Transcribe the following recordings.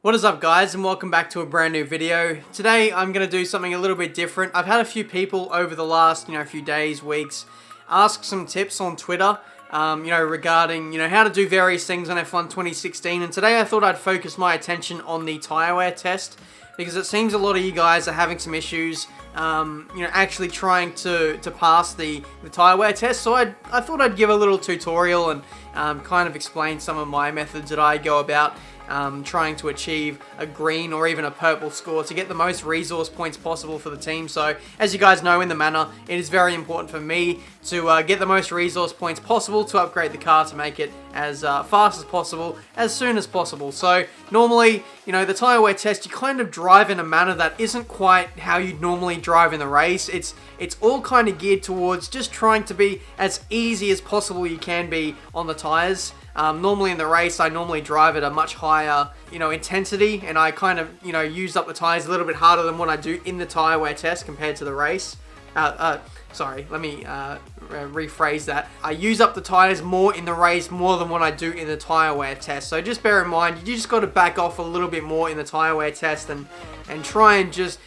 What is up guys, and welcome back to a brand new video. Today I'm going to do something a little bit different. I've had a few people over the last few days, weeks, ask some tips on Twitter regarding how to do various things on F1 2016, and today I thought I'd focus my attention on the Tyre Wear Test because it seems a lot of you guys are having some issues actually trying to pass the Tyre Wear Test. So I thought I'd give a little tutorial and kind of explain some of my methods that I go about trying to achieve a green or even a purple score to get the most resource points possible for the team. So as you guys know, in the manor, it is very important for me to get the most resource points possible to upgrade the car to make it as fast as possible, as soon as possible. So normally, the Tyre Wear Test, you kind of drive in a manner that isn't quite how you'd normally drive in the race. It's all kind of geared towards just trying to be as easy as possible you can be on the tires. Normally in the race, I normally drive at a much higher, intensity, and I kind of, use up the tires a little bit harder than what I do in the Tyre Wear Test compared to the race. Sorry, let me rephrase that. I use up the tires more in the race more than what I do in the Tyre Wear Test. So just bear in mind, you just got to back off a little bit more in the Tyre Wear Test and try and just,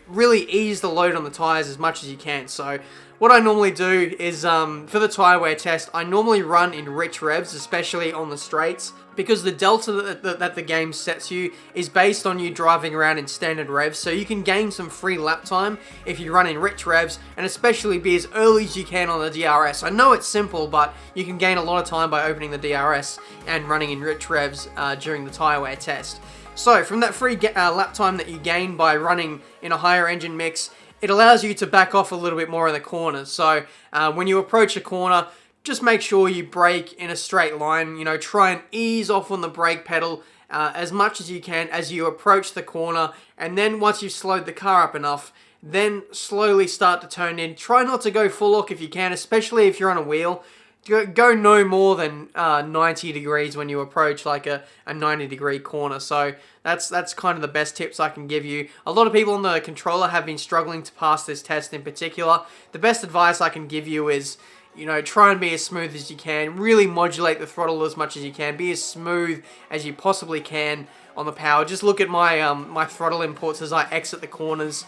really ease the load on the tires as much as you can. So what I normally do is, for the Tyre Wear Test, I normally run in rich revs, especially on the straights, because the delta that the game sets you is based on you driving around in standard revs, so you can gain some free lap time if you run in rich revs, and especially be as early as you can on the DRS. I know it's simple, but you can gain a lot of time by opening the DRS and running in rich revs during the Tyre Wear Test. So from that free lap time that you gain by running in a higher engine mix, it allows you to back off a little bit more in the corners. So when you approach a corner, just make sure you brake in a straight line. Try and ease off on the brake pedal as much as you can as you approach the corner. And then once you've slowed the car up enough, then slowly start to turn in. Try not to go full lock if you can, especially if you're on a wheel. Go no more than 90 degrees when you approach like a 90 degree corner. So that's kind of the best tips I can give you. A lot of people on the controller have been struggling to pass this test in particular. The best advice I can give you is, try and be as smooth as you can. Really modulate the throttle as much as you can. Be as smooth as you possibly can on the power. Just look at my my throttle inputs as I exit the corners.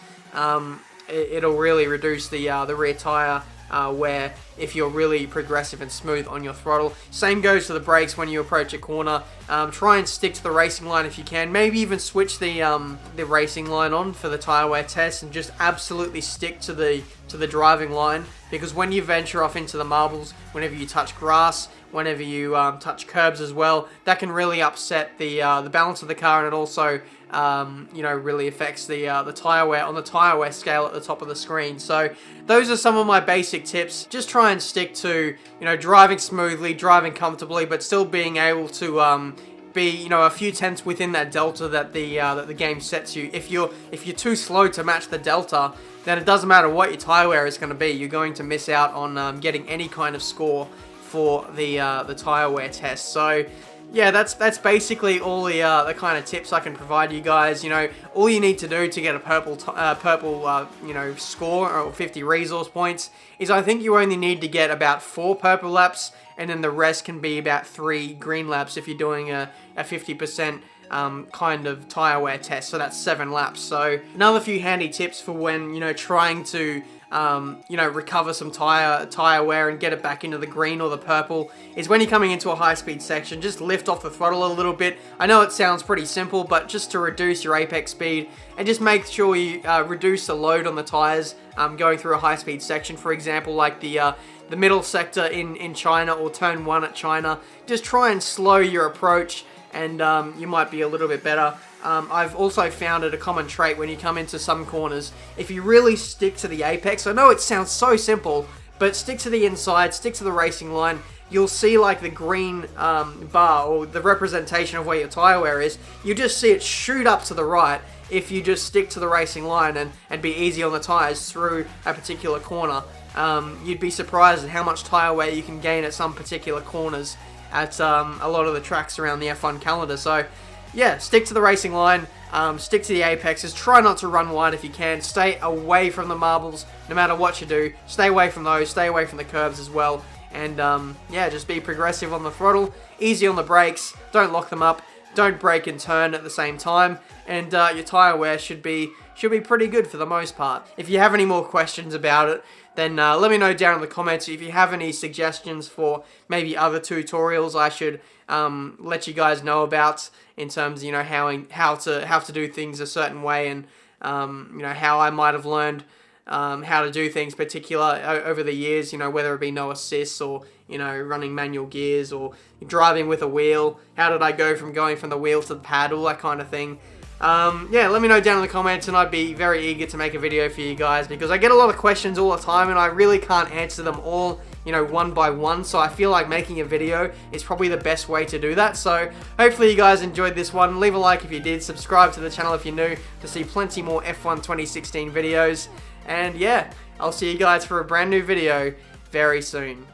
It'll really reduce the rear tire wear if you're really progressive and smooth on your throttle. Same goes to the brakes when you approach a corner. Try and stick to the racing line if you can. Maybe even switch the racing line on for the Tyre Wear Test and just absolutely stick to the driving line, because when you venture off into the marbles, whenever you touch grass, whenever you touch curbs as well, that can really upset the balance of the car, and it also really affects the tire wear on the Tyre Wear scale at the top of the screen. So those are some of my basic tips. Just try and stick to driving smoothly, driving comfortably, but still being able to be a few tenths within that delta that the game sets you. If you're too slow to match the delta, then it doesn't matter what your tire wear is going to be. You're going to miss out on getting any kind of score for the Tyre Wear Test. So yeah, that's basically all the kind of tips I can provide you guys. All you need to do to get a purple score or 50 resource points is, I think you only need to get about 4 purple laps, and then the rest can be about 3 green laps if you're doing a 50% kind of Tyre Wear Test. So that's 7 laps. So another few handy tips for when trying to recover some tire wear and get it back into the green or the purple is, when you're coming into a high-speed section, just lift off the throttle a little bit. I know it sounds pretty simple, but just to reduce your apex speed and just make sure you reduce the load on the tires going through a high-speed section. For example, like the middle sector in China, or turn 1 at China. Just try and slow your approach, and you might be a little bit better. I've also found it a common trait when you come into some corners, if you really stick to the apex. I know it sounds so simple, but stick to the inside, stick to the racing line. You'll see like the green bar, or the representation of where your tire wear is. You just see it shoot up to the right if you just stick to the racing line and be easy on the tires through a particular corner. You'd be surprised at how much tire wear you can gain at some particular corners at a lot of the tracks around the F1 calendar. So yeah, stick to the racing line, stick to the apexes, try not to run wide if you can, stay away from the marbles no matter what you do, stay away from those, stay away from the curbs as well, and yeah, just be progressive on the throttle, easy on the brakes, don't lock them up, don't break and turn at the same time, and your tyre wear should be pretty good for the most part. If you have any more questions about it, then let me know down in the comments. If you have any suggestions for maybe other tutorials I should let you guys know about, in terms of, you know, how to do things a certain way, and you know, how I might have learned how to do things particular over the years, you know, whether it be no assists, or, you know, running manual gears, or driving with a wheel. How did I go from going from the wheel to the paddle, that kind of thing. Yeah, let me know down in the comments, and I'd be very eager to make a video for you guys, because I get a lot of questions all the time and I really can't answer them all, you know, one by one. So I feel like making a video is probably the best way to do that. So hopefully you guys enjoyed this one. Leave a like if you did, subscribe to the channel if you're new to see plenty more F1 2016 videos, and yeah, I'll see you guys for a brand new video very soon.